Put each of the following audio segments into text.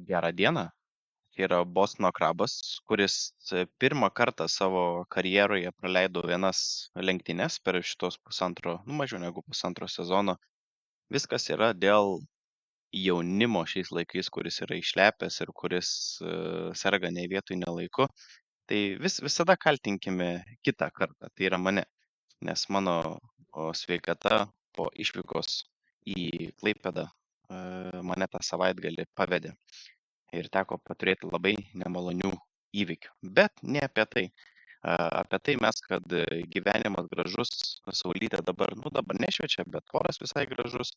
Gerą dieną. Tai yra Bostono krabas, kuris pirmą kartą savo karjeroje praleido vienas lenktynes per šitos mažiau negu pusantro sezono. Viskas yra dėl jaunimo šiais laikais, kuris yra išlepęs ir kuris serga nei vietoj, nei laiku. Tai visada kaltinkime kitą kartą, tai yra mane, nes mano sveikata po išvykos į Klaipėdą mane tą savaitgalį pavedė ir teko paturėti labai nemalonių įvykių. Bet ne apie tai. Apie tai mes, kad gyvenimas gražus, saulytė dabar nešviečia, bet oras visai gražus.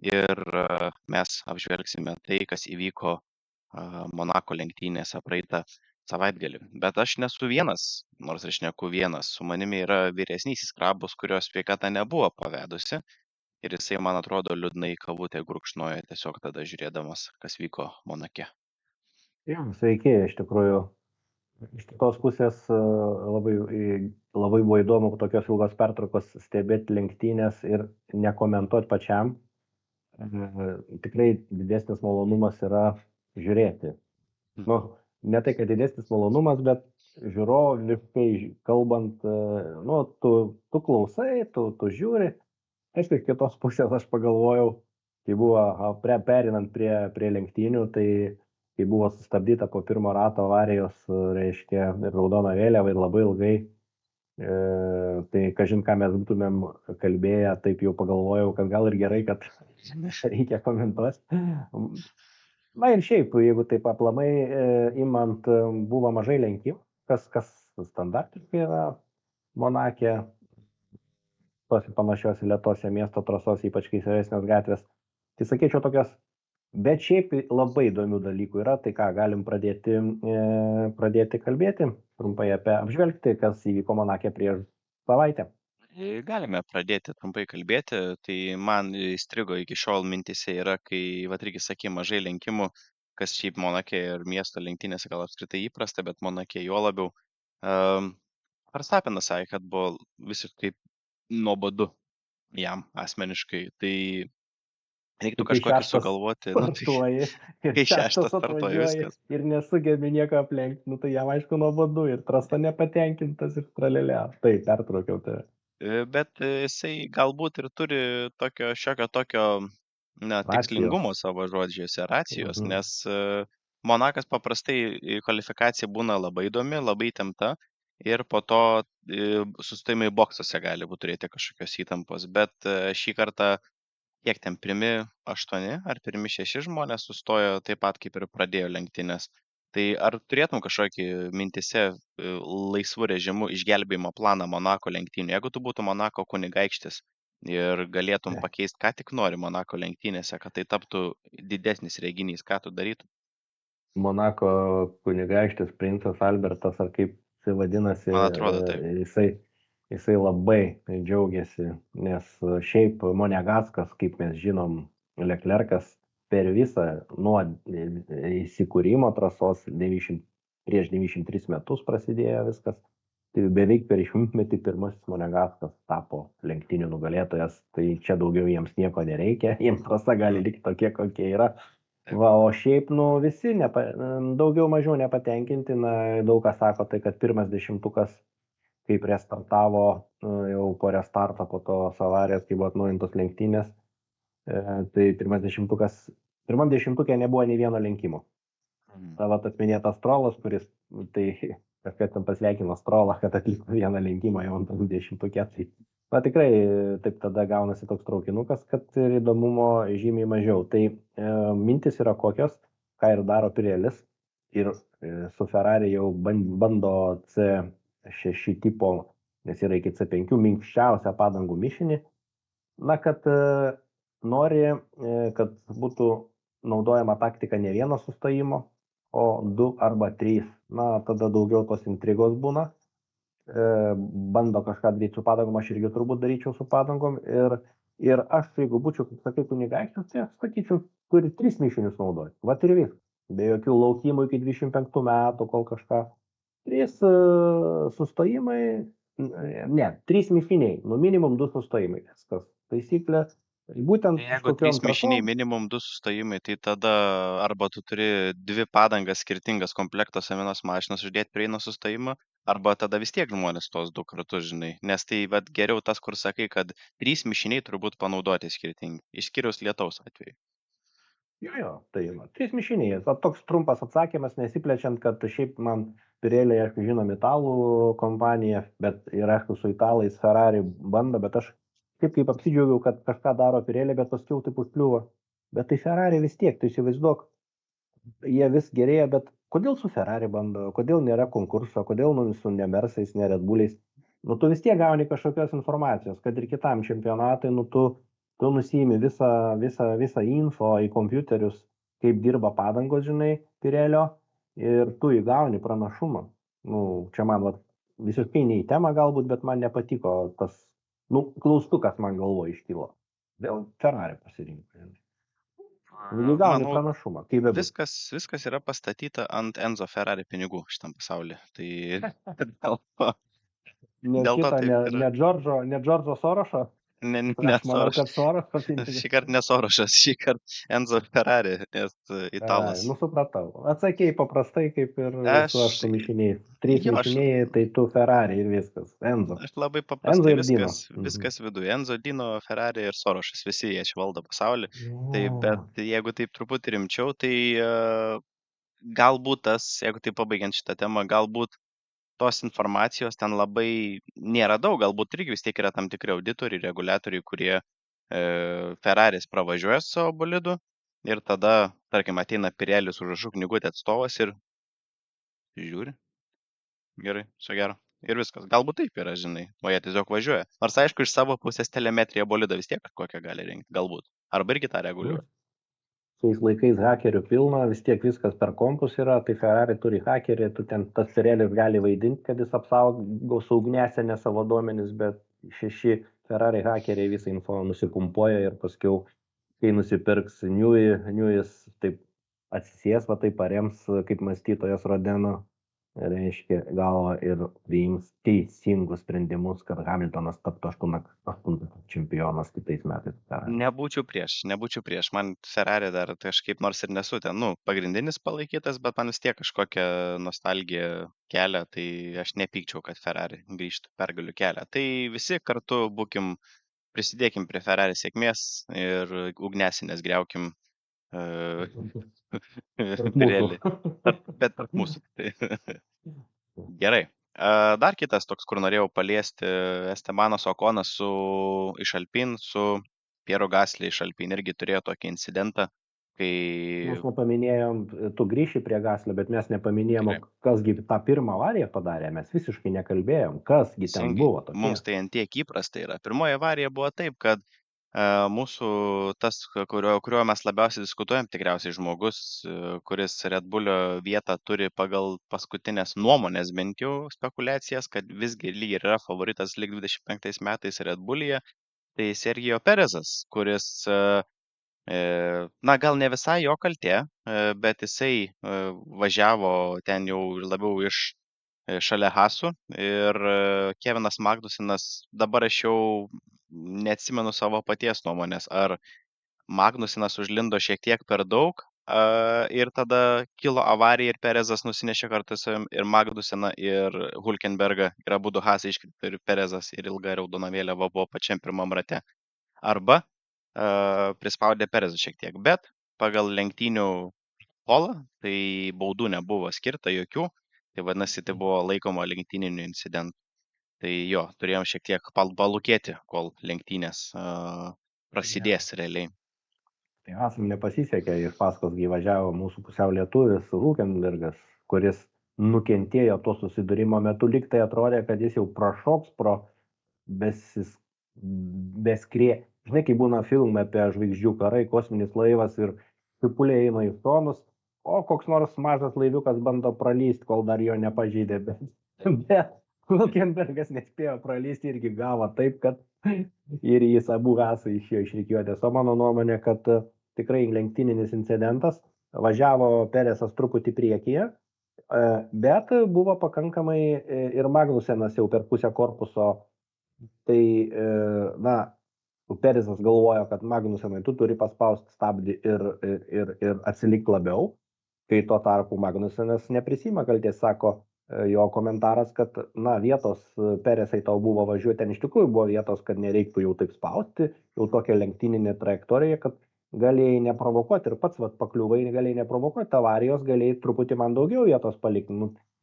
Ir mes apžvelgsime tai, kas įvyko Monako lenktynėse praeitą savaitgalį. Bet aš nesu vienas, nors aš šneku vienas. Su manimi yra vyresnysis krabus, kurio sveikata nebuvo pavedusi. Ir jisai, man atrodo, liūdnai kavutę gurkšnoja tiesiog tada žiūrėdamas, kas vyko Monake. Jo, sveiki, iš tikrųjų. Iš kitos pusės labai buvo įdomu tokios ilgos pertraukos stebėti lenktynės ir nekomentuoti pačiam. Tikrai didesnis malonumas yra žiūrėti. Nu, ne tai, kad didesnis malonumas, bet žiūroviškai kalbant, tu klausai, tu žiūri. Aišku, iš kitos pusės aš pagalvojau, kai buvo perinant prie lenktynių, tai kai buvo sustabdyta po pirmo rato avarijos, reiškia, ir raudona vėliava ir labai ilgai, tai kažin ką mes būtumėm kalbėję, taip jau pagalvojau, kad gal ir gerai, kad reikia komentuoti. Na ir šiaip, jeigu taip aplamai imant, buvo mažai lenkimų, kas standartiškai yra Monake, tose panašiose lietose miesto trasos, ypač kai siauresnės gatvės. Tai sakyčiau tokios, bet šiaip labai įdomių dalykų yra, tai ką galim pradėti kalbėti, trumpai apžvelgti, kas įvyko Monake prieš savaitę. Galime pradėti trumpai kalbėti, tai man įstrigo iki šiol mintise yra, kai irgi sakė mažai lenkimų, kas šiaip Monake ir miesto lenktynėse gal apskritai įprasta, bet Monake juo labiau. Verstappenas sakė, kad buvo visiškai nuobodu jam asmeniškai, tai reiktų kažkokį sugalvoti. Startuoji, ir Kai šeštas startuoja atvažiuoji viskas. ir nesugebi nieko aplenkti, tai jam aišku nuobodu ir trasta nepatenkintas ir tralelė. Tai pertraukiau tave. Bet jisai galbūt ir turi šiokio tokio tikslingumo savo žodžiuose, racijos, nes Monakas paprastai kvalifikacija būna labai įdomi, labai įtempta ir po to sustojimai boksuose gali būti turėti kažkokios įtampos, bet šį kartą kiek ten pirmi 8 ar pirmi 6 žmonės sustojo taip pat kaip ir pradėjo lenktynės. Tai ar turėtum kažkokį mintise laisvų režimų išgelbėjimo planą Monako lenktynių? Jeigu tu būtum Monako kunigaikštis ir galėtum pakeisti ką tik nori Monako lenktynėse, kad tai taptų didesnis reginys, ką tu darytum? Monako kunigaikštis princas Albertas, ar kaip jisai vadinasi, Man atrodo taip. jisai labai džiaugiasi, nes šiaip Monegaskas, kaip mes žinom, Leclercas per visą nuo įsikūrimo trasos prieš 93 metus prasidėjo viskas. Tai beveik per šimtmetį pirmasis Monegaskas tapo lenktynių nugalėtojas, tai čia daugiau jiems nieko nereikia, jiems trasa gali likti tokie, kokie yra. Va, o šiaip, visi daugiau mažiau nepatenkinti, daug kas sako tai, kad pirmas dešimtukas, kaip restartavo jau po restarto, po tos avarijos, kai buvo atnaujintos lenktynės, tai pirmam dešimtukė nebuvo nei vieno lenkimo. Tavo tas minėtas Strolas, kuris, tai kažkas ten pasveikino Strolą, kad atliko vieną lenkimą jau antram dešimtukė, tai tikrai taip tada gaunasi toks traukinukas, kad ir įdomumo žymiai mažiau. Tai mintis yra kokios, ką ir daro Pirelis, ir su Ferrari jau bando C6 tipo, nes yra iki C5 minkščiausią padangų mišinį, kad nori, kad būtų naudojama taktika ne vieno sustojimo, o 2 arba 3. Tada daugiau tos intrigos būna. Bando kažką daryti su padangom, aš irgi turbūt daryčiau su padangom. Ir aš, jeigu būčiau, kaip sakai, kunigaikštis, tai aš sakyčiau, turi 3 mišinius naudoti. Vat ir viskas. Be jokių laukimų iki 25 metų, kol kažką. 3 sustojimai, 3 mišiniai, minimum 2 sustojimai. Viskas. Taisyklė Būtent Jeigu 3 kažkokiom mišiniai, trasom. minimum 2 sustojimai, tai tada arba tu turi 2 padangas skirtingas komplektuose vienos mašinos uždėti prie vieno sustojimo, arba tada vis tiek žmonės tos 2 kartus, žinai. Nes tai vat, geriau tas, kur sakai, kad 3 mišiniai turbūt panaudoti skirtingi, išskyrus lietaus atveju. Jo, tai va, 3 mišiniai. Va, toks trumpas atsakymas, nesiplečiant, kad šiaip man Pirelį, aišku, žinom, italų kompanija, bet ir aišku, su italais Ferrari bando, bet aš kaip apsidžiaugiau, kad kažką daro Pirelį, bet paskui taip užkliuvo. Bet tai Ferrari vis tiek, tu įsivaizduok, jie vis gerėja, bet kodėl su Ferrari bando, kodėl nėra konkurso, kodėl su ne Mersais, ne Red Bulliais. Nu, tu vis tiek gauni kažkokios informacijos, kad ir kitam čempionatui, nu, tu nusiimi visą info į kompiuterius, kaip dirba padangos, žinai, Pirelio, ir tu įgauni pranašumą. Nu, čia man vat, visiškai ne į temą galbūt, bet man nepatiko tas, nu, klaustukas man galvoje iškilo. Dėl Ferrari pasirinkti. Įgauni Manau, pranašumą, kaip bebūtų. viskas yra pastatyta ant Enzo Ferrari pinigų šitam pasaulyje. Tai dėl to, Ne dėl to kito, taip yra. ne Džordžo Sorošo. Ne, ne Aš manau, kad Sorošas. Sorošo pinigai. Šį kartą ne Sorošas, šį kartą Enzo Ferrari, nes italas. Nu, supratau. Atsakėjai paprastai, kaip ir Aš, su 8 mišiniais. 3 jo, mišiniai, tai tu Ferrari ir viskas. Enzo. aš labai Enzo paprastai ir Dino. viskas viduje. Enzo, Dino, Ferrari ir Sorošas, visi jie čia valdo pasaulį. Tai, Jo. bet jeigu taip truputį rimčiau, tai galbūt tas, jeigu taip pabaigiant šitą temą, galbūt tos informacijos ten labai nėra daug, galbūt irgi vis tiek yra tam tikri auditoriai, reguliatoriai, kurie Ferraris pravažiuoja su savo bolidu ir tada, tarkim, ateina Pirellis užrašų knygutė atstovas ir žiūri, gerai, čia gero. Ir viskas. Galbūt taip yra, žinai, o jie tiesiog važiuoja. Nors aišku, iš savo pusės telemetrija bolidą vis tiek kokią gali rinkti, galbūt. Arba irgi tą Nu, reguliuoja. šiais laikais hakerių pilna, vis tiek viskas per kompus yra, tai Ferrari turi hakerį, tu ten tas Pirellis gali vaidinti, kad jis apsaugo saugnėse savo duomenis, bet 6 Ferrari hakeriai visą info nusipumpuoja ir paskiau, kai nusipirks Newis taip atsisės, va taip parems kaip mąstytojas Rodeno, reiškia galva ir priims teisingus sprendimus, kad Hamiltonas taptų 8 čempionas kitais metais. Nebūčiau prieš. Man Ferrari dar kažkaip nors ir nesu ten, nu, pagrindinis palaikytas, bet man vis tiek kažkokią nostalgiją kelia, tai aš nepykčiau, kad Ferrari grįžtų pergalių kelią. Tai visi kartu prisidėkim prie Ferrari sėkmės ir ugnesinės griaukim Tarp mūsų. Pirelį. Bet tarp mūsų. Gerai. Dar kitas toks, kur norėjau paliesti, Estebanas Okonas iš Alpine, su Piero Gasly iš Alpine irgi turėjo tokį incidentą, kai... Mes nepaminėjom, tu grįši prie Gaslio, bet mes nepaminėjom, Tikrai. kasgi tą pirmą avariją padarė, mes visiškai nekalbėjom, kasgi ten Teisingai. buvo tokie. Mums tai ant tiek įprasta yra. Pirmoji avarija buvo taip, kad mūsų tas, kuriuo mes labiausiai diskutuojam, tikriausiai žmogus, kuris Red Bullio vietą turi pagal paskutinės nuomonės bent jau spekulacijas, kad visgi lyg ir yra favoritas lyg 25 metais Red Bullyje, tai Sergio Perezas, kuris, na gal ne visai jo kaltė, bet jisai važiavo ten jau labiau iš šalia Hasų ir Kevinas Magnusinas, dabar aš jau neatsimenu savo paties nuomonės, ar Magnusinas užlindo šiek tiek per daug ir tada kilo avarija ir Perezas nusinešė kartu savim ir Magnusiną ir Hulkenbergą ir abudu Hasai iškrito ir Perezas ir ilga raudona vėliava buvo pačiam pirmam rate. Arba prispaudė Perezą šiek tiek, bet pagal lenktynių polą, tai baudų nebuvo skirta jokių, tai vadinasi, tai buvo laikoma lenktyniniu incidentu. Tai jo, turėjom šiek tiek palūkėti, kol lenktynės prasidės realiai. Tai Hasam nepasisekė, iš paskos gyvažiavo mūsų pusiau lietuvis Hulkenbergas, kuris nukentėjo to susidūrimo metu, lyg tai atrodė, kad jis jau prašoks pro beskrė. Žinai, kai būna filmai apie žvaigždžių karai, kosminis laivas ir pipuliai eina į šonus, o koks nors mažas laiviukas bando pralysti, kol dar jo nepažeidė, bet Hulkenbergas nespėjo pralysti irgi gavo taip, kad ir jis abu Hasai išėjo iš rikiuotės. O mano nuomonė, kad tikrai lenktyninis incidentas, važiavo Perezas truputį priekyje, bet buvo pakankamai ir Magnusenas jau per pusę korpuso, tai, na, Peresas galvojo, kad Magnussenai tu turi paspausti stabdį ir atsilikti labiau, kai tuo tarpu Magnussenas neprisima kaltės, sako jo komentaras, kad na, vietos Peresai tau buvo važiuoti, ten iš tikrųjų buvo vietos, kad nereiktų jau taip spausti, jau tokia lenktyninė trajektorija, kad galėjai neprovokuoti ir pats pakliuvai, galėjai neprovokuoti avarijos, galėjai truputį man daugiau vietos palikti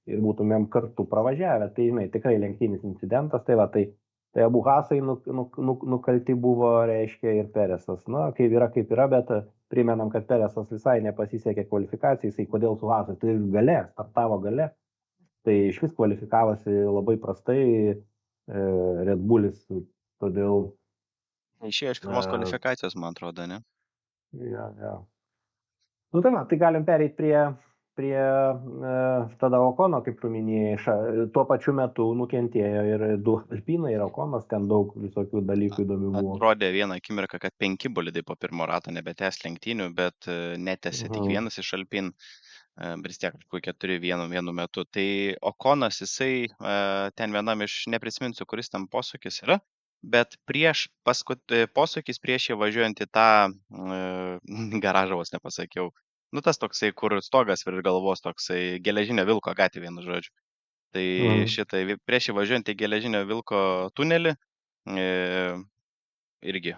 ir būtumėm kartu pravažiavę. Tai žinai, tikrai lenktynis incidentas, tai abu Hasai nukalti buvo, reiškia, ir Peresas. Na, kaip yra, bet primenam, kad Peresas visai nepasisekė kvalifikacijai, jisai kodėl su Hasai, tai gale, startavo gale, tai iš vis kvalifikavosi labai prastai Red Bullis, todėl... Išėjo iš pirmos kvalifikacijos, man atrodo, ne? Ja. Nu tai galim pereiti prie tada Okono, kaip tu minėjai, tuo pačiu metu nukentėjo ir du Alpinai, ir Okonas, ten daug visokių dalykų įdomių buvo. Atrodė vieną akimirką, kad 5 bolidai po pirmo rato nebetęs lenktynių, bet netęsė tik vienas iš Alpin, bet vis tiek kažkur 4 vienu metu. Tai Okonas, jisai ten vienam iš, neprisiminsiu, kuris ten posūkis yra, bet posūkis prieš jį važiuojant į tą garažą, vos nepasakiau. Nu, tas toksai, kur stogas virš galvos, toksai geležinio vilko gatvė, vienu žodžiu. Tai šitai prieš įvažiuojant į geležinio vilko tunelį, irgi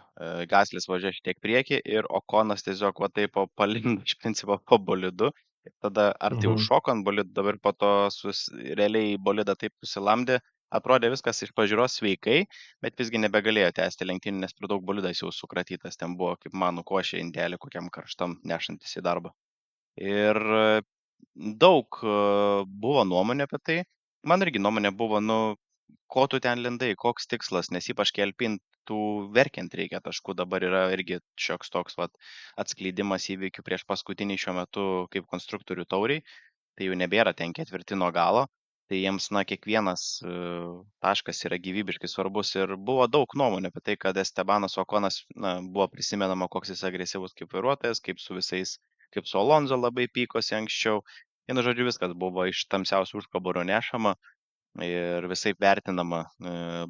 Gaslis važiuoja šiek priekį ir Okonas tiesiog va taip palindo iš principo po bolidu. Ir tada ar tai užšoko ant bolidų, dabar po to realiai bolidą taip susilamdė, atrodė viskas iš pažiūros sveikai, bet visgi nebegalėjo tęsti lenktynių, nes per daug bolidas jau sukratytas, ten buvo kaip manų košė indelė kokiam karštam nešantis į darbą. Ir daug buvo nuomonė apie tai. Man irgi nuomonė buvo, ko tu ten lindai, koks tikslas, nes ypač kai Alpin tų verkiant reikia taškų, dabar yra irgi šioks toks atskleidimas įvykių prieš paskutinį šiuo metu kaip konstruktorių tauriai, tai jau nebėra ten ketvirti nuo galo, tai jiems, kiekvienas taškas yra gyvybiškai svarbus ir buvo daug nuomonių apie tai, kad Estebanas Okonas, buvo prisimenama, koks jis agresyvus kaip vairuotojas, kaip su Alonso labai pykosi anksčiau. Vienu žodžiu, viskas buvo iš tamsiausių užkaburių nešama ir visai vertinama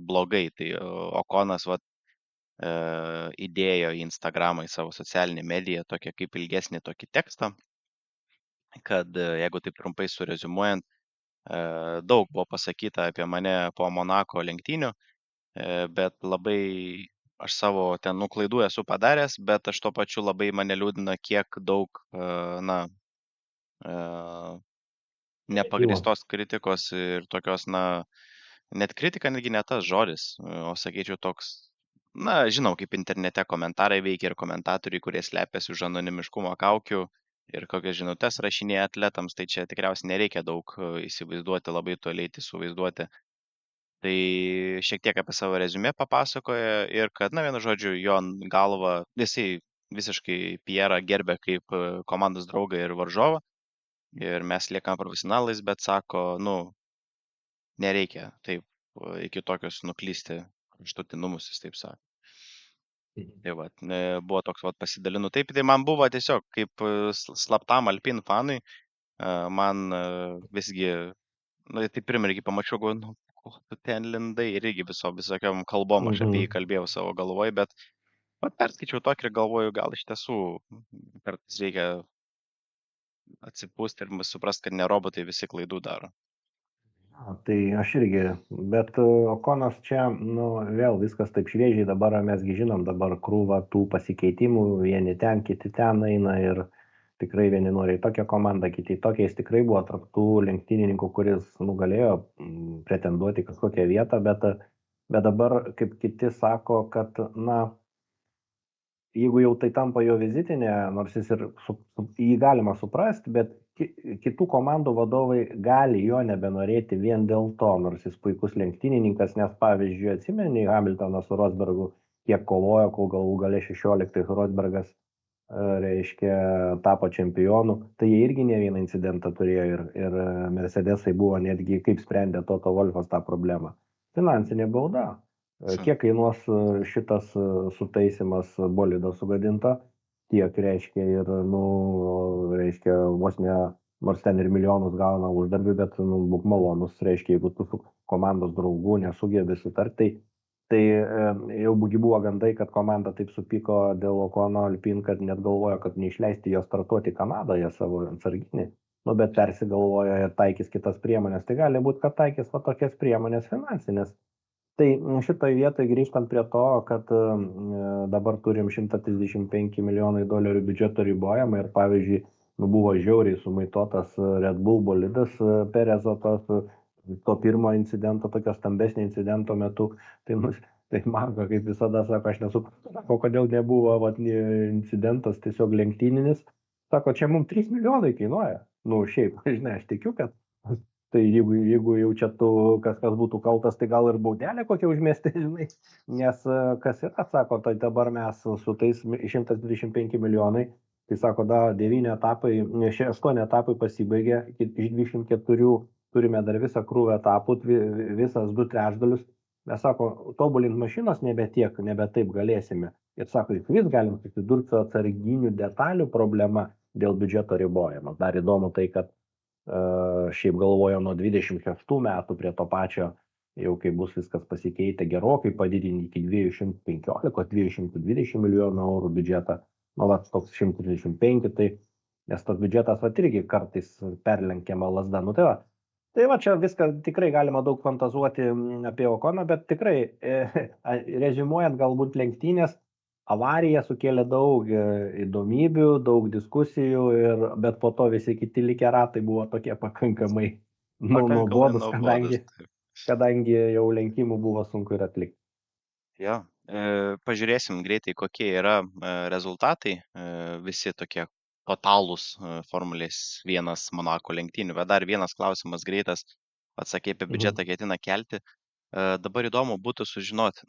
blogai. Tai Okonas įdėjo į Instagramą, į savo socialinį mediją tokią kaip ilgesnį tokį tekstą, kad jeigu taip trumpai sureziumuojant, daug buvo pasakyta apie mane po Monako lenktynių, bet labai aš savo ten klaidų esu padaręs, bet aš tuo pačiu labai mane liūdina, kiek daug nepagrįstos kritikos ir tokios, net kritika netgi ne tas žodis, o sakyčiau toks, žinau, kaip internete komentarai veikia ir komentatoriai, kurie slepiasi už anonimiškumo kaukių ir kokias žinutes rašinėja atletams, tai čia tikriausiai nereikia daug įsivaizduoti, labai toliai įsivaizduoti. Tai šiek tiek apie savo reziumė papasakoja ir kad, vienu žodžiu, jo galva, jisai visiškai Pierą gerbė kaip komandos draugą ir varžovą ir mes liekam profesionalais, bet sako, nereikia taip iki tokios nuklysti kraštutinumus, jis taip sako. Tai buvo toks pasidalinu. Taip, tai man buvo tiesiog kaip slaptam Alpin fanui, man visgi, tai pirmąjį pamačiau, ko tu ten lindai ir irgi visokiom kalbom aš apie jį kalbėjau savo galvoj, bet perskaičiau tokį ir galvoju, gal iš tiesų kartais reikia atsipūsti ir suprasti, kad ne robotai visi klaidų daro. Tai aš irgi, bet Okonas čia, vėl viskas taip šviežiai, dabar mesgi žinom, dabar krūva tų pasikeitimų, vieni ten, kiti ten eina ir tikrai vieni nori į tokią komandą, kiti į tokią, jis tikrai buvo tarp tų lenktynininkų, kuris galėjo pretenduoti kažkokią vietą, bet dabar, kaip kiti sako, kad, jeigu jau tai tampa jo vizitinė, nors jis ir jį galima suprasti, bet kitų komandų vadovai gali jo nebenorėti vien dėl to, nors jis puikus lenktynininkas, nes pavyzdžiui, atsimeni, Hamiltonas su Rosbergu kiek kovojo, kol galų gale 16 Rosbergas, reiškia, tapo čempionu, tai jie irgi ne vieną incidentą turėjo ir Mercedesai buvo netgi kaip sprendė Toto Wolffas tą problemą. Finansinė bauda. Kiek kainuos šitas sutaisimas bolido sugadinta, tiek reiškia ir, reiškia, vos ne, nors ten ir milijonus gauna uždarbį, bet būk malonus, reiškia, jeigu tu su komandos draugų nesugebė sutarti, Tai jau buvo gandai, kad komanda taip supyko dėl Okono Alpin, kad net galvojo, kad neišleisti jo startuoti Kanadoje savo atsarginį. Nu, bet persigalvojo ir taikys kitas priemonės. Tai gali būti, kad taikys va tokias priemonės finansinės. Tai šitoje vietoje grįžtant prie to, kad dabar turim 135 milijonai dolerių biudžeto ribojimą ir pavyzdžiui, buvo žiauriai sumaitotas Red Bull bolidas Perezo to pirmo incidento, tokio stambesnio incidento metu. Tai Marko, kaip visada, sako, aš nesuprantu, kodėl nebuvo incidentas tiesiog lenktyninis. Sako, čia mums 3 milijonai kainuoja. Nu, šiaip, žinai, aš tikiu, kad tai jeigu jau čia kas būtų kaltas, tai gal ir baudelė kokia užmesti, žinai. Nes kas yra, sako, tai dabar mes su tais 125 milijonai, tai sako, 8 etapai pasibaigė, iš 24 turime dar visą krūvą etapų, visas 2/3. Mes sako, tobulint mašinos nebe taip galėsime. Ir sako, vis galim susidurti su atsarginių detalių problema dėl biudžeto ribojimo. Dar įdomu tai, kad šiaip galvojo nuo 26 metų prie to pačio, jau kai bus viskas pasikeitę, gerokai padidinti iki 215-220 milijonų eurų biudžetą. Nu, toks 125, tai nes tas biudžetas irgi kartais perlenkiama lasda. Nu, tai va čia viską tikrai galima daug fantazuoti apie Okoną, bet tikrai rezimuojant galbūt lenktynės, avarija sukėlė daug įdomybių, daug diskusijų, bet po to visi kiti likę ratai buvo tokie pakankamai nuobodus, kadangi jau lenkimų buvo sunku ir atlikti. Jo, pažiūrėsim greitai, kokie yra rezultatai, visi tokie totalūs Formulės 1 Monako lenktynių. Bet dar vienas klausimas greitas, atsakė apie biudžetą ketina kelti. Dabar įdomu būtų sužinoti,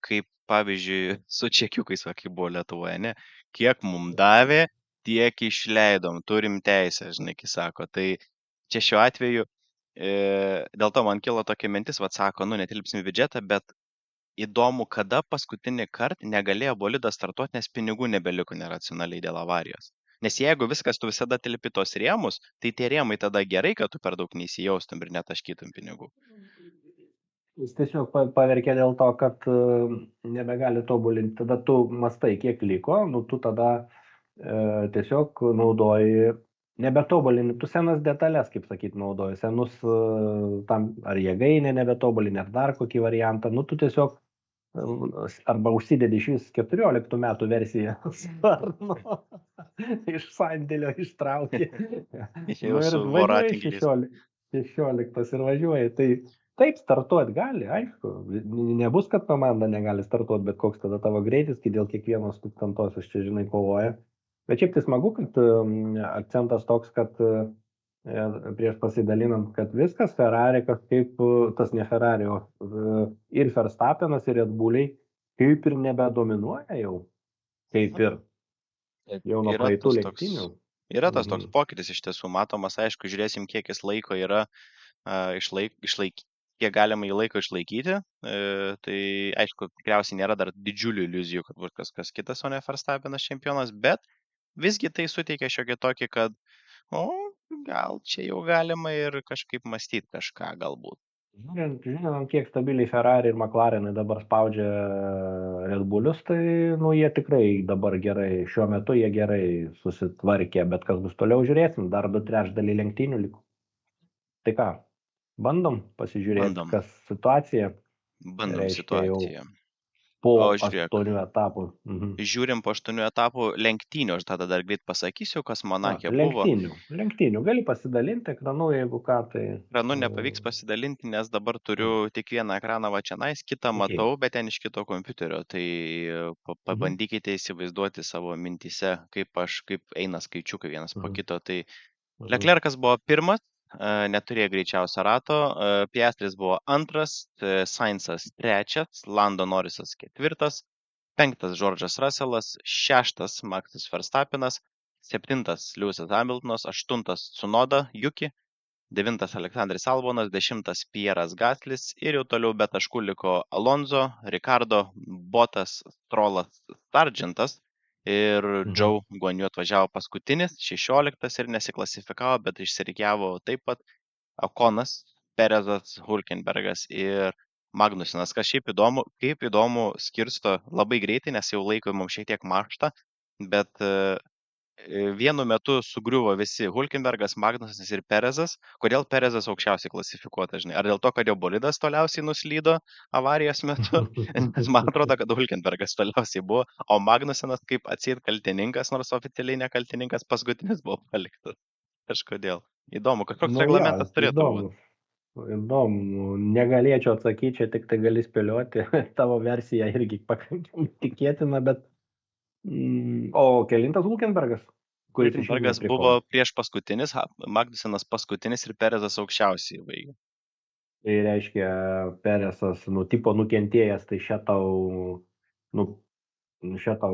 kaip pavyzdžiui su čekiukais, kaip buvo Lietuvoje, ne? Kiek mums davė, tiek išleidom, turim teisę, žinai, kai sako. Tai čia šiuo atveju, dėl to man kilo tokia mintis, sako, netilpsim į biudžetą, bet įdomu, kada paskutinį kartą negalėjo bolidas startuoti, nes pinigų nebeliko neracionaliai dėl avarijos. Nes jeigu viskas tu visada tilpi tos rėmus, tai tie rėmai tada gerai, kad tu per daug neįsijaustum ir netaškytum pinigų. Jis tiesiog paverkė dėl to, kad nebegali tobulinti. Tada tu mastai, kiek liko, tu tada tiesiog naudoji, nebetobulini, tu senas detalės, kaip sakyti, naudoji, senus tam ar jėgainė nebetobulini, ar dar kokį variantą, tu tiesiog arba užsidedi iš vis 14 metų versiją sparno, iš sandėlio ištraukė. Jau su voratinkliais. 16 ir važiuoja. Tai taip startuoti gali, aišku. Nebus, kad komanda negali startuoti, bet koks tada tavo greitis, kai dėl kiekvienos tūkstantosios čia, žinai, kovoja. Bet šiaip tai smagu, kad akcentas toks, kad prieš pasidalinant, kad viskas Ferrari kažkaip, tas ne Ferrari, ir Verstappenas, ir Red Bulliai kaip ir nebedominuoja jau. Kaip ir jau nuo praeitų lenktynių. Yra tas toks pokytis iš tiesų matomas, aišku, žiūrėsim, kiek jis laiko yra kiek galima į laiko išlaikyti. Tai aišku, tikriausiai nėra dar didžiulių iliuzijų, kad bus kas kitas, o ne Verstappenas čempionas, bet visgi tai suteikia šiokį tokį, kad gal čia jau galima ir kažkaip mąstyti kažką galbūt. Žinom, kiek stabiliai Ferrari ir McLarenai dabar spaudžia Red Bullius, tai jie tikrai dabar gerai, šiuo metu jie gerai susitvarkė, bet kas bus toliau žiūrėsim, dar 2/3 lenktynių liko. Tai ką, bandom pasižiūrėti, kas situacija. Bandom situaciją. Po 8 etapų. Žiūrim po 8 etapų lenktynių, aš tada dar greit pasakysiu, kas Monake buvo. Lenktynių, gali pasidalinti ekranu, jeigu ką, tai... Ekranu nepavyks pasidalinti, nes dabar turiu tik vieną ekraną va čianais, kitą matau, bet ten iš kito kompiuterio, tai pabandykite įsivaizduoti savo mintyse, kaip eina skaičiukai vienas po kito. Tai Leclercas buvo pirmas, neturėjo greičiausio rato, Piastris buvo antras, Sainzas trečias, Lando Norrisas ketvirtas, 5 George'as Russellas, 6 Maxas Verstappenas, 7 Lewisas Hamiltonas, 8 Tsunoda Yuki, 9 Aleksandras Albonas, 10 Pierras Gaslis ir jau toliau be taškų liko Alonso, Ricardo, Bottas, Strollas, Sargentas ir Joe Guanyu atvažiavo paskutinis, 16 ir nesiklasifikavo, bet išsirikiavo taip pat Okonas, Perezas, Hulkenbergas ir Magnusinas, kas šiaip įdomu, kaip įdomu skirsto labai greitai, nes jau laiko mums šiek tiek mašta, bet vienu metu sugriuvo visi Hulkenbergas, Magnusinas ir Perezas. Kodėl Perezas aukščiausiai klasifikuotas, žinai? Ar dėl to, kad jo bolidas toliausiai nuslydo avarijos metu? Nes man atrodo, kad Hulkenbergas toliausiai buvo, o Magnusinas kaip atseit kaltininkas, nors oficialiai nekaltininkas, paskutinis buvo paliktas. Kažkodėl. Įdomu, kažkoks Nu jo, reglamentas turėtų būti. įdomu. Įdomu, negalėčiau atsakyti, čia tik tai gali spėlioti. Tavo versija irgi pakankamai tikėtina, bet... O kelintas Hulkenbergas, kuris išvis Hulkenbergas neprie buvo kodo. prieš paskutinis, Magnusinas paskutinis ir Perezas aukščiausiai baigė. Tai reiškia, Peresas, tipo nukentėjęs, tai šią tau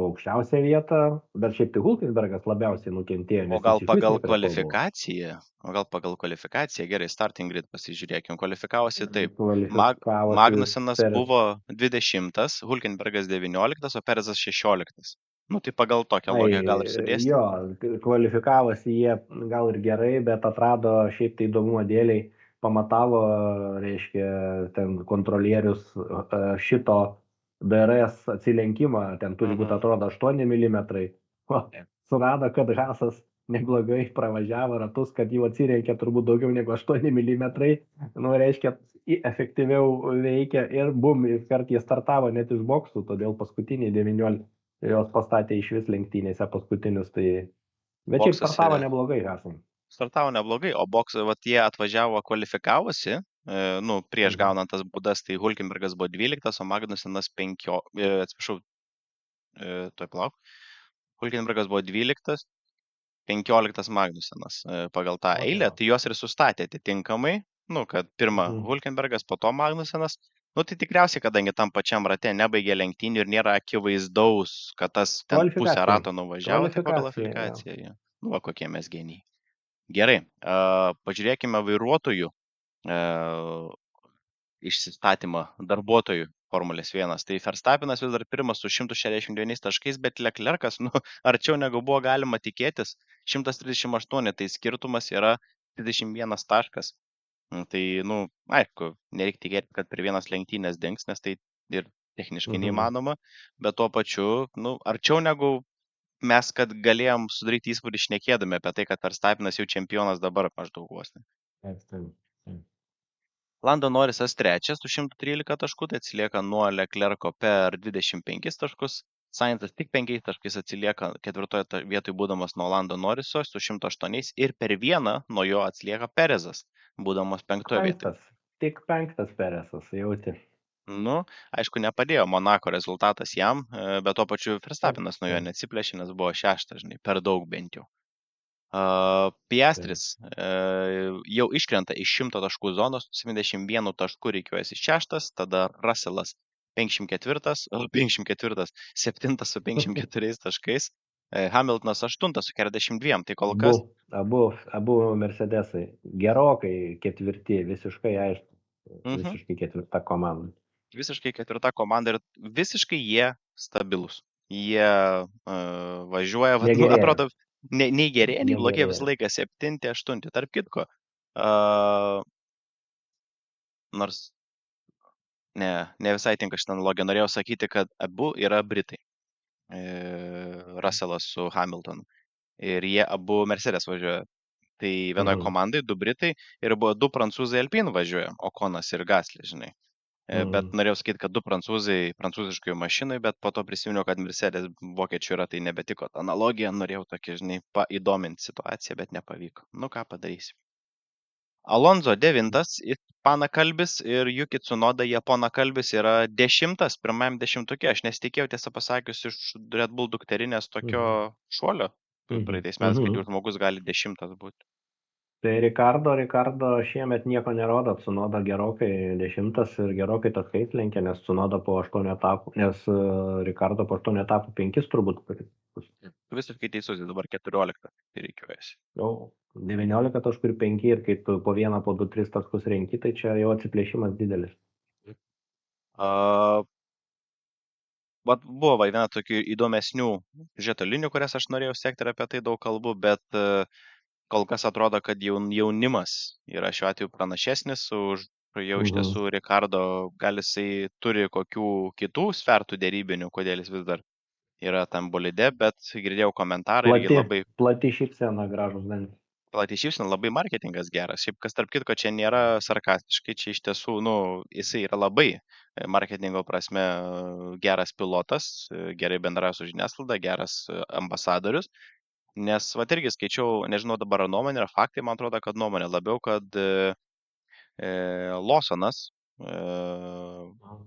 aukščiausią vietą, bet šiaip tai Hulkenbergas labiausiai nukentėjo, O nes gal jis išvis pagal neprie ko buvo. kvalifikaciją? O gal pagal kvalifikaciją? Gerai, starting grid pasižiūrėkim. Kvalifikavosi taip. Kvalifikavosi Magnusinas Peres. buvo 20, Hulkenbergas 19, o Perezas 16. Nu, tai pagal tokią Ai, logiką gal ir sudėsti. jo, kvalifikavosi jie gal ir gerai, bet atrado šiaip tai įdomumo dėliai, pamatavo, reiškia, ten kontrolierius šito DRS atsilenkimą, ten turi būti atrodo 8 mm. Surado, kad Hasas neblogai pravažiavo ratus, kad jau atsirenkė turbūt daugiau negu 8 mm. Nu, reiškia, efektyviau veikia ir bum, iškart jie startavo net iš boksų, todėl paskutiniai 19 jos pastatė iš vis lenktynėse paskutinius, tai... Bet šiaip Boksuose startavo neblogai Hasam. startavo neblogai, o boksai, vat jie atvažiavo kvalifikavosi, nu, prieš gaunant tas būdas, tai Hulkenbergas buvo 12, o Magnusinas 5, atsiprašau, tuoj plauk. Hulkenbergas buvo 12, 15 Magnusinas pagal tą eilę, tai juos ir sustatė atitinkamai, nu, kad pirmą Hulkenbergas, po to Magnusinas. Nu, tai tikriausiai, kadangi tam pačiam rate nebaigė lenktynių ir nėra akivaizdaus, kad tas ten pusę rato nuvažiavo, tai pagal kvalifikaciją. Ja. Nu, va, kokie mes geniai. Gerai, pažiūrėkime vairuotojų išsistatymą darbuotojų Formulės 1. Tai Verstappenas vis dar pirmas su 169 taškais, bet Leclercas, nu, arčiau negu buvo galima tikėtis, 138, tai skirtumas yra 31 taškas. Tai, nu, aišku, nereikia tikėti, kad per vienas lenktynės dings, nes tai ir techniškai neįmanoma, bet tuo pačiu, nu, arčiau negu mes, kad galėjom sudaryti įspūdį šnekėdami apie tai, kad Verstappenas jau čempionas dabar maždaug vos. Lando Norrisas trečias su 113 taškų, tai atsilieka nuo Leclerco per 25 taškus. Sainzas tik 5 taškais atsilieka ketvirtoje vietoje būdamas nuo Lando Norriso su 108 ir per vieną nuo jo atsilieka Perezas, būdamas 5 vietoje. Tik 5 Peresas, jauti. Nu, aišku, nepadėjo Monako rezultatas jam, bet tuo pačiu Verstappenas nuo jo neatsiplėšė, nes buvo 6, žinai, per daug bent jau. Piastris jau iškrenta iš 100 taškų zonos, 71 taškų reikiuojasi 6, tada Russellas 54, 7 su 54 taškais, Hamiltonas 8 su 42, tai kol kas... Abu Mercedesai gerokai ketvirti, visiškai aišku, visiškai ketvirta komanda. Visiškai ketvirta komanda ir visiškai jie stabilus. Jie važiuoja, atrodo, nei gerėja, nei blogėja, visą laiką 7, 8. Tarp kitko, nors ne visai tinka šitą analogiją, norėjau sakyti, kad abu yra Britai. Russellas su Hamiltonu. Ir jie abu Mercedes važiuoja. Tai vienoje komandai 2 Britai ir buvo 2 prancūzai Alpine važiuoja, Okonas ir Gasly, žinai. Bet norėjau sakyti, kad 2 prancūzai prancūziškoje mašinai, bet po to prisiminiau, kad Mercedes vokiečių yra, tai nebetiko tą analogiją, norėjau tokį, žinai, įdominti situaciją, bet nepavyko. Nu, ką padarysi. Alonso 9, ispanakalbis ir Yuki Tsunoda japanakalbis yra 10, pirmajam 10-uke. Aš nesitikėjau, tiesą pasakius, iš Red Bull dukterinės tokio šuolio. Praeitais metais, kad jau žmogus gali 10 būti. Tai Ricardo šiemet nieko nerodo, Tsunoda gerokai 10 ir gerokai taškais lenkia, nes Tsunoda po 8 etapų, nes Ricardo po 8 etapų 5 turbūt. Visiškai teisus, dabar 14, tai reikiuojasi. Jau 19 taškų ir 5 ir kai tu po 1, po 2, 3 taškus renki, tai čia jau atsiplėšimas didelis. Buvo viena tokių įdomesnių žetolinių, kurias aš norėjau sekti ir apie tai daug kalbų, bet kol kas atrodo, kad jaunimas yra šiuo atveju pranašesnis už kur jau iš tiesų Ricardo gal jisai turi kokių kitų svertų dėrybinių, kodėl jis vis dar yra tam bolide, bet girdėjau komentarą irgi labai Plati šypsena, gražus dantys. platį šypseną, labai marketingas geras. Šiaip kas tarp kitko, čia nėra sarkastiškai, čia iš tiesų, jisai yra labai marketingo prasme geras pilotas, gerai bendrauja su žiniasklaida, geras ambasadorius. Nes, va, irgi skaičiau, nežinau dabar ar nuomonė, ar faktai, man atrodo, kad nuomonė labiau, kad Lawsonas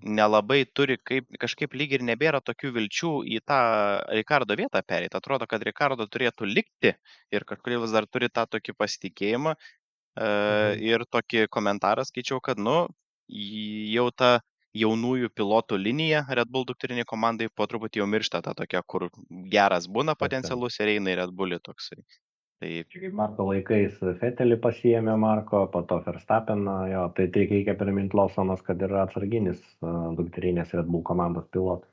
nelabai turi kažkaip lyg ir nebėra tokių vilčių į tą Ricardo vietą pereiti. Atrodo, kad Ricardo turėtų likti ir kažkodėl vis dar turi tą tokį pasitikėjimą. Ir tokį komentarą skaičiau, kad, jau ta jaunųjų pilotų linija Red Bull dukterinė komandai po truputį jau miršta ta tokia, kur geras būna potencialus ir eina į Red Bullį toksai. Tai Čia kaip Marko laikais Fetelį pasiėmė Marko, po to Verstappeną, jo, tai reikia priminti Lawsonas, kad yra atsarginis dukterinės Red Bull komandos pilotas.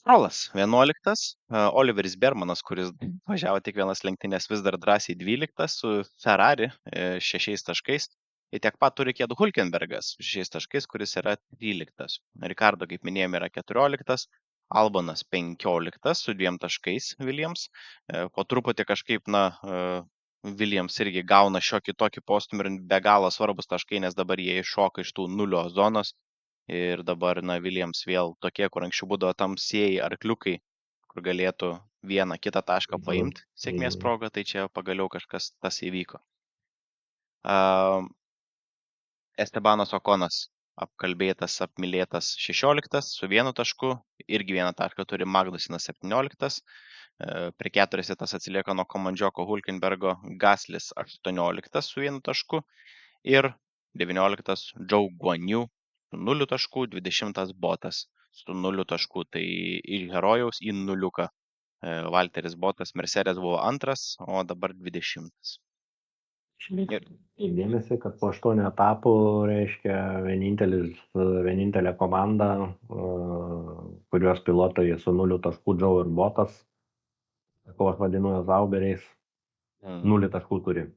Strolas 11, Oliveris Bermanas, kuris važiavo tik vienas lenktynės, vis dar drąsiai 12 su Ferrari 6 taškais. Ir tiek pat turi Ked Hulkenbergas 6 taškais, kuris yra 13. Ricardo, kaip minėjome, yra 14. Albonas 15 su 2 taškais Williams. Po truputį kažkaip, Williams irgi gauna šiokį tokį postumį ir be galo svarbus taškai, nes dabar jie iššoka iš tų nulio zonos. Ir dabar, Williams vėl tokie, kur anksčiau būdavo tamsieji arkliukai, kur galėtų vieną kitą tašką paimti sėkmės progą, tai čia pagaliau kažkas tas įvyko. Estebanas Okonas apkalbėtas, apmylėtas 16 su 1 tašku, irgi 1 tašką turi Magnusinas 17, prie 4 tas atsilieka nuo Komandžioko Hulkenbergo, Gaslis 18 su 1 tašku ir 19 Zhou Guanyu su 0 taškų, 20 Botas su 0 taškų, tai iš herojaus į nuliuką. Valteris Botas, Mercedes buvo 2, o dabar 20. Įdėmėsi, kad po 8 etapų, reiškia, vienintelė komanda, kurios pilotai su 0 taškų Zhou ir Botas, ko aš vadinu Zauberiais, 0 taškų turi.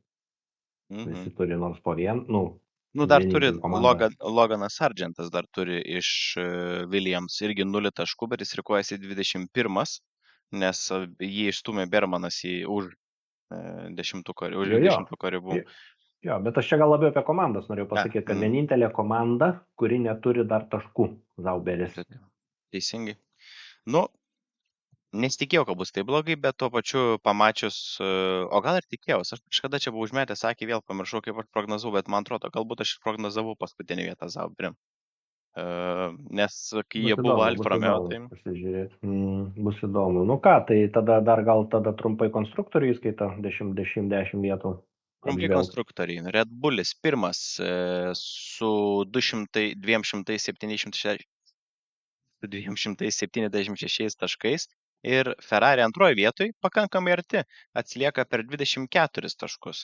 Visi turi nors po vieną, dar turi Loganas Sargentas, dar turi iš Williams irgi 0 taškų, bet jis rikuojasi 21, nes jį išstumė Bermanas už 20 ribų. Jo, bet aš čia gal labiau apie komandas norėjau pasakyti, kad vienintelė komanda, kuri neturi dar taškų, Zauberis. Teisingai. Nesitikėjau, kad bus taip blogai, bet tuo pačiu pamačius, o gal ir tikėjausi, aš kažkada čia buvau užmetęs akį, vėl pamiršau, kaip aš prognozavau, bet man atrodo, galbūt aš prognozavau paskutinį vietą Zauberį. Nes kai jie buvo Alfa Romeo, tai... Pasižiūrėti. Bus įdomu. Tai tada dar gal trumpai konstruktorių įskaita 10 vietų. Trumpai konstruktoriai. Red Bullis pirmas su 276 taškais. Ir Ferrari antroje vietoje pakankamai arti, atsilieka per 24 taškus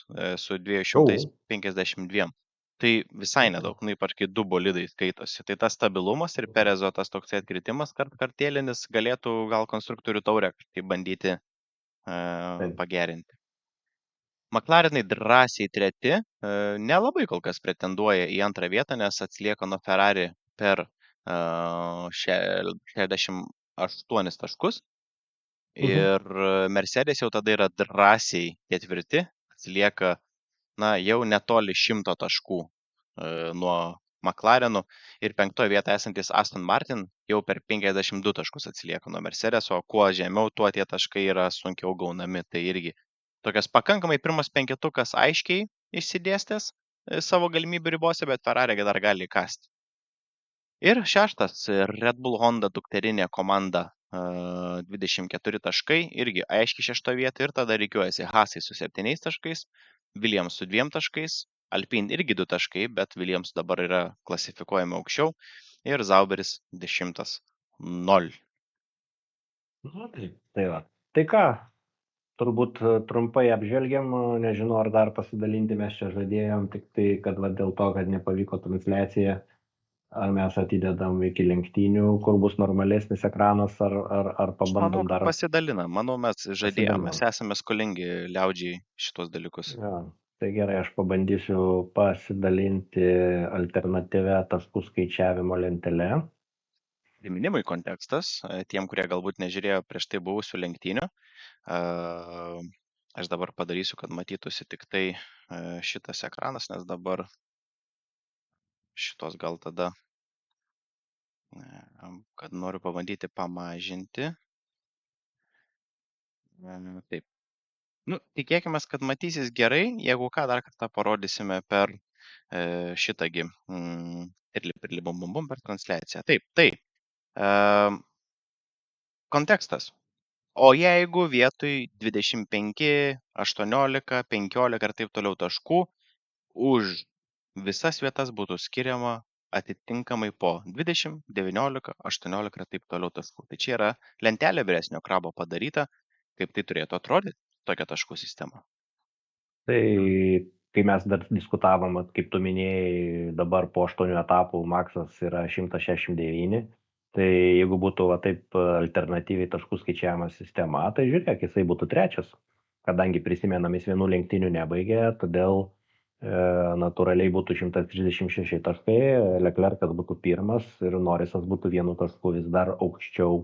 su 252. Tai visai nedaug, ypač kai 2 bolidai skaitosi. Tai tas stabilumas ir Perezo tas toks atkritimas kartėlinis galėtų gal konstruktorių taurę bandyti pagerinti. McLarenai drąsiai 3, nelabai kol kas pretenduoja į 2 vietą, nes atsilieka nuo Ferrari per 68 taškus. Ir Mercedes jau tada yra drąsiai 4, atsilieka, jau netoli 100 taškų nuo McLarenų ir 5 vietoje esantis Aston Martin jau per 52 taškus atsilieka nuo Mercedes, o kuo žemiau, tuo tie taškai yra sunkiau gaunami. Tai irgi tokias pakankamai pirmas 5-tukas aiškiai išsidėstęs savo galimybių ribose, bet Ferrari dar gali įkasti. Ir 6 Red Bull Honda dukterinė komanda 24 taškai, irgi aiškiai 6 vieta ir tada reikiuojasi Haasai su 7 taškais, Williams su 2 taškais, Alpine irgi 2 taškai, bet Williams dabar yra klasifikuojama aukščiau ir Zauberis 10-0. Tai va. Tai ką, turbūt trumpai apžvelgiam, nežinau ar dar pasidalinti mes čia žadėjom, tik tai, kad dėl to, kad nepavyko transliacija, ar mes atidedam iki lenktynių, kur bus normalesnis ekranas, ar pabandom dar... Pasidalinam. Manau, mes žadėjom, mes esame skolingi liaudžiai šitos dalykus. Ja. Tai gerai, aš pabandysiu pasidalinti alternatyvę taškų skaičiavimo lentelę. Priminimui kontekstas, tiem, kurie galbūt nežiūrėjo prieš tai buvusių lenktynių, aš dabar padarysiu, kad matytųsi tik tai šitas ekranas, nes dabar šitos gal tada, kad noriu pabandyti pamažinti. Taip. Nu, tikėkime, kad matysis gerai, jeigu ką dar kartą parodysime per šitągi ir bum bum bum per transliaciją. Taip, tai kontekstas. O jeigu vietoj 25, 18, 15 ir taip toliau taškų už visas vietas būtų skiriama atitinkamai po 20, 19, 18 ir taip toliau taškų. Tai čia yra lentelė vyresnio krabo padaryta, kaip tai turėtų atrodyti tokia taškų sistema. Tai kai mes dar diskutavom, kaip tu minėjai, dabar po 8 etapų maksas yra 169, tai jeigu būtų taip alternatyviai taškų skaičiavimo sistema, tai žiūrėk, jisai būtų trečias, kadangi prisimenam, jis vienų lenktynių nebaigė, todėl natūraliai būtų 136 taškai, Leclercas būtų pirmas ir Norrisas būtų vienu tašku vis dar aukščiau,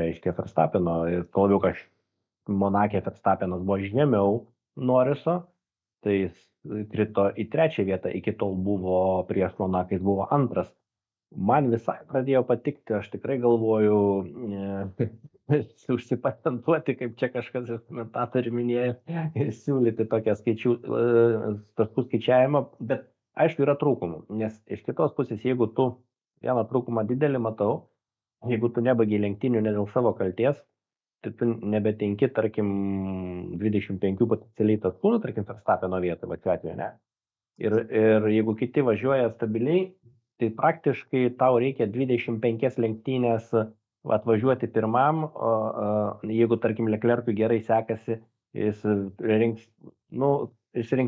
reiškia, Verstappeno. Ir tuo labiau, kad Monake Verstappenas buvo žemiau Norriso, tai jis krito į trečią vietą, iki tol buvo prieš Monaką, jis buvo antras. Man visai pradėjo patikti, aš tikrai galvoju užsipatentuoti, kaip čia kažkas iš komentatorių minėjo, ir siūlyti tokią taškų skaičiavimą, bet aišku yra trūkumų, nes iš kitos pusės, jeigu tu vieną trūkumą didelį matau, jeigu tu nebaigi lenktynių ne dėl savo kalties, tai tu nebetinki, tarkim, 25 potencialiai taškų, tarkim, Verstappeno vietą, va šiuo atveju, ne? Ir jeigu kiti važiuoja stabiliai, tai praktiškai tau reikia 25 lenktynės atvažiuoti pirmam, o jeigu, tarkim, Leclercui gerai sekasi, jis rinks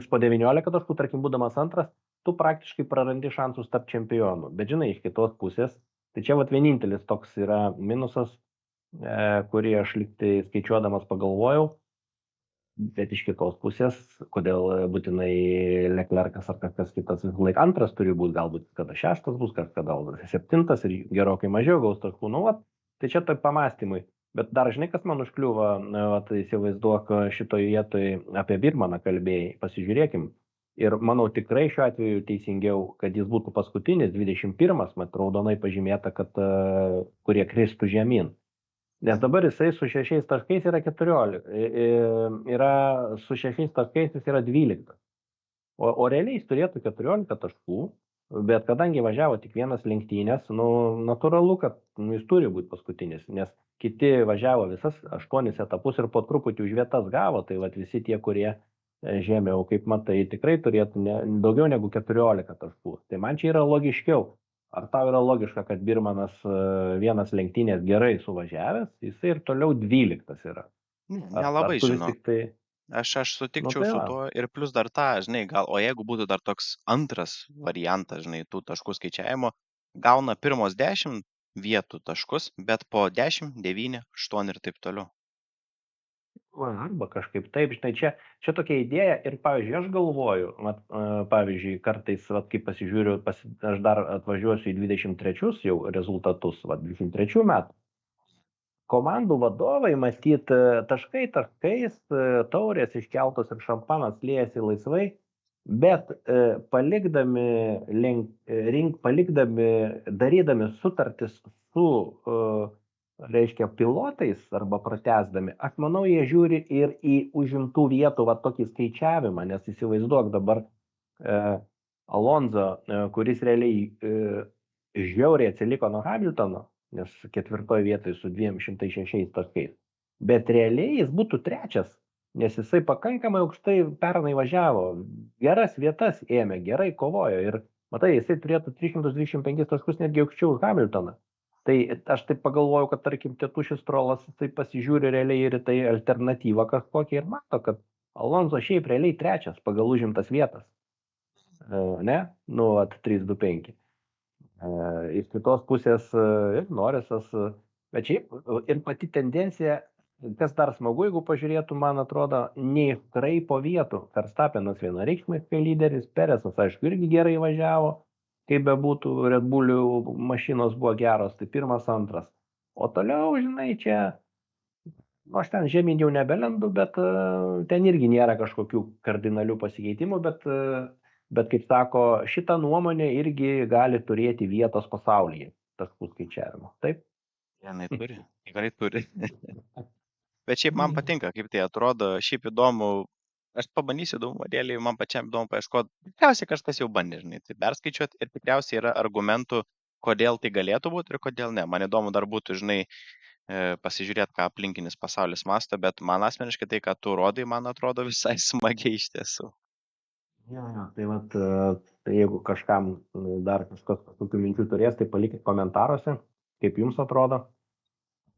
po 19 taškų, tarkim, būdamas antras, tu praktiškai prarandi šansus tapti čempionu. Bet žinai, iš kitos pusės, tai čia vienintelis toks yra minusas, kurį aš liktai skaičiuodamas pagalvojau, bet iš kitos pusės, kodėl būtinai Leclercas ar kažkas kitas vis laik antras turi būti, galbūt kada šeštas bus, kada septintas ir gerokai mažiau gaus taškų, tai čia tai pamastymai. Bet dar žinai, kas man užkliuvo, tai įsivaizduok šitoje vietoje apie Birmaną kalbėjai, pasižiūrėkim. Ir manau tikrai šiuo atveju teisingiau, kad jis būtų paskutinis, 21, mat raudonai pažymėta, kad kurie kristų žemyn. Nes dabar jisai su 6 taškais yra 14, su 6 taškais jis yra 12. O realiai jis turėtų 14 taškų, bet kadangi važiavo tik vienas lenktynės, natūralu, kad jis turi būti paskutinis, nes kiti važiavo visas 8 etapus ir po truputį už vietas gavo, tai visi tie, kurie žemiau, kaip matai, tikrai turėtų daugiau negu 14 taškų. Tai man čia yra logiškiau. Ar tau yra logiška, kad Birmanas vienas lenktynės gerai suvažiavęs, jisai ir toliau 12 yra? Nelabai žinau. Tai... Aš sutikčiau su tuo ir plus dar tą, žinai, o jeigu būtų dar toks antras variantas, žinai, tų taškų skaičiavimo, gauna pirmos 10 vietų taškus, bet po 10, 9, 8 ir taip toliau. Arba kažkaip taip, žinai, čia tokia idėja ir, pavyzdžiui, aš galvoju, pavyzdžiui, kartais, kai pasižiūriu, aš dar atvažiuosiu į 23 jau rezultatus, 23 metų. Komandų vadovai, matyt, taškais, taurės iškeltos ir šampanas liejasi laisvai, bet darydami sutartis su reiškia pilotais arba pratęsdami, aš manau, jie žiūri ir į užimtų vietų tokį skaičiavimą, nes įsivaizduok dabar Alonso, kuris realiai žiauriai atsiliko nuo Hamiltono, nes 4 vietoje su 206 taškais, bet realiai jis būtų trečias, nes jisai pakankamai aukštai pernai važiavo, geras vietas ėmė, gerai kovojo ir, matai, jisai turėtų 325 taškus netgi aukščiau už Hamiltoną. Tai aš taip pagalvoju, kad, tarkim, Tėtušis Strolas tai pasižiūri realiai ir tai alternatyvą kažkokią ir mato, kad Alonso šiaip realiai trečias pagal užimtas vietas. Ne? 3-2-5. Iš kitos pusės ir Norrisas, bet šiaip ir pati tendencija kas dar smagu, jeigu pažiūrėtų, man atrodo, nei kraipo vietų. Verstappenas vienareikšmiškai lyderis, Peresas, aišku, irgi gerai važiavo, kaip bebūtų, Red Bullių mašinos buvo geros, tai pirmas, antras. O toliau, žinai, čia, aš ten žemyn jau nebelendu, bet ten irgi nėra kažkokių kardinalių pasikeitimų, bet kaip sako, šita nuomonė irgi gali turėti vietos pasaulyje, taškų skaičiavimo. Taip? Jinai turi, tikrai turi. Bet šiaip man patinka, kaip tai atrodo, šiaip įdomu, aš pabandysiu įdomudėlį, man pačiam įdomu paieškoti, tikriausiai kažkas jau bandė, žinai, tai perskaičiuoti ir tikriausiai yra argumentų, kodėl tai galėtų būti ir kodėl ne. Man įdomu dar būtų, žinai, pasižiūrėti, ką aplinkinis pasaulis masto, bet man asmeniškai tai, ką tu rodai, man atrodo visai smagiai iš tiesų. Jo, tai vat, tai jeigu kažkam dar kažkas tokių minčių turės, tai palikit komentaruose, kaip jums atrodo,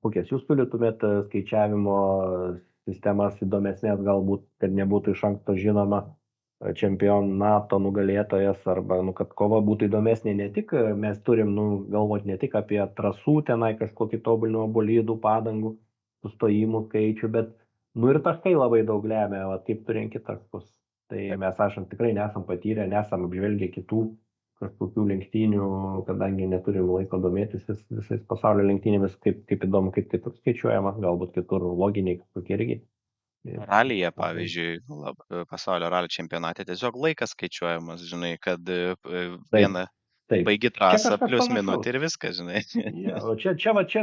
kokias jūs siūlytumėt skaičiavimo sistemas įdomesnės, galbūt, kad nebūtų iš anksto žinoma čempionato nugalėtojas, arba kad kova būtų įdomesnė ne tik, mes turim galvoti ne tik apie trasų tenai kažkokį tobulinimo bolidų, padangų, sustojimų skaičių, bet ir taškai labai daug lemia, kaip turinki taškus. Tai mes tikrai nesam patyrę, nesam apžvelgę kitų kažkokių lenktynių, kadangi neturim laiko domėtis visais pasaulio lenktynėmis, kaip įdomu, kaip kitur skaičiuojama, galbūt kitur loginiai kažkokie irgi. Ralyje, pavyzdžiui, pasaulio ralio čempionate tiesiog laikas skaičiuojamas, žinai, kad vieną baigi trasą plius minutę ir viskas, žinai. Ja, o čia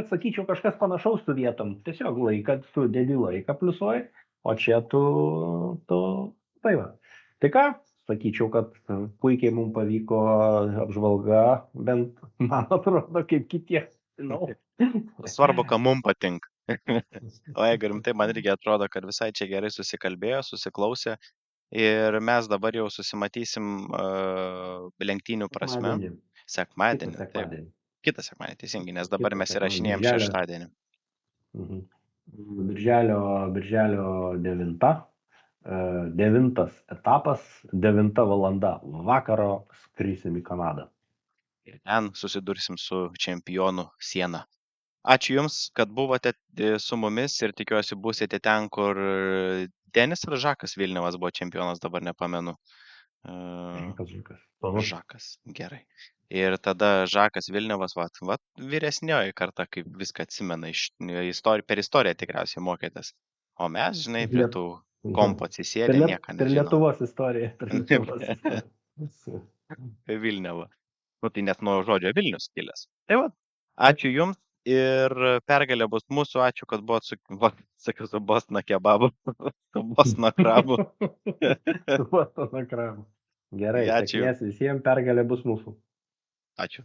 sakyčiau, kažkas panašaus su vietom. Tiesiog laiką, tu dedi laiką pliusuoji, o čia tu tai va. Tai ką? Sakyčiau, kad puikiai mums pavyko apžvalga, bent man atrodo, kaip kitie. Svarbu, ką mums patinka. O jeigu rimtai, man irgi atrodo, kad visai čia gerai susikalbėjo, susiklausė ir mes dabar jau susimatysim lenktynių prasme. Sekmadienį. Kitą sekmadienį, teisingai, nes dabar mes įrašinėjom šeštadienį. Birželio 9. 9 etapas, 9 valanda vakaro skrisim į Kanadą. Ir ten susidursim su čempionų siena. Ačiū Jums, kad buvote su mumis ir tikiuosi būsite ten, kur Denis ar Žakas Vilniavas buvo čempionas, dabar nepamenu. Žakas, gerai. Ir tada Žakas Vilniavas, vyresnioji karta, kaip viską atsimena, per istoriją tikriausiai mokėtės. O mes, žinai, prie tų kompo atsisėdė, nieką nežinau. Per Lietuvos istoriją. Vilniava. Tai net nuo žodžio Vilnius kilęs. Tai va, ačiū Jums ir pergalė bus mūsų. Ačiū, kad buvot su Bosno kebabu, su Bosno krabu. Su Bosno krabu. Gerai, sėkmės visiems, pergalė bus mūsų. Ačiū.